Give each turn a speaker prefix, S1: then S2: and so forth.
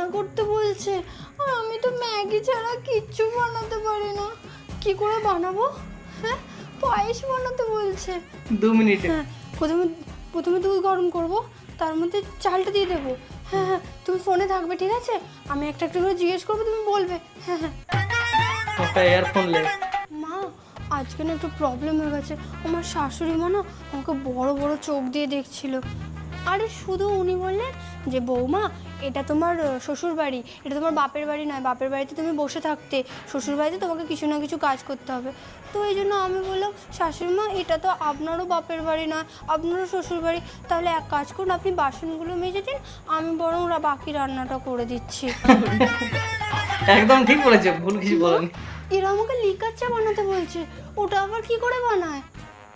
S1: রান্না করতে বলছে, আর আমি তো ম্যাগি ছাড়া কিচ্ছু বানাতে পারি না। কি করে বানাবো? হ্যাঁ, পায়েস বানাতে বলছে।
S2: 2 মিনিটে।
S1: হ্যাঁ, প্রথমে প্রথমে দুধ গরম করব, তার মধ্যে চালটা দিয়ে দেবো। হ্যাঁ হ্যাঁ, তুমি ফোনে থাকবে, ঠিক আছে? আমি একটা একটা করে জিজ্ঞেস করবো, তুমি বলবে। হ্যাঁ হ্যাঁ।
S2: একটা ইয়ারফোন লে।
S1: মা, আজকে না একটু প্রবলেম হয়ে গেছে। আমার শাশুড়ি মা না আমাকে বড় বড় চোখ দিয়ে দেখছিল। আরে শুধু উনি বললেন যে বৌমা, এটা তোমার শ্বশুর বাড়ি, এটা তোমার বাপের বাড়ি নয়। বাপের বাড়িতে তুমি বসে থাকতে, শ্বশুর বাড়িতে তোমাকে কিছু না কিছু কাজ করতে হবে। তো এই জন্য আমি বললাম, শাশুড়ি মা এটা তো আপনারও বাপের বাড়ি নয়, আপনারও শ্বশুর বাড়ি। তাহলে এক কাজ করুন, আপনি বাসনগুলো মেজে দিন, আমি বরং বাকি রান্নাটা করে দিচ্ছি।
S2: একদম ঠিক বলেছো, ভুল কিছু বলেনি।
S1: এরা আমাকে লিকার চা বানাতে বলছে, ওটা আবার কি করে বানায়?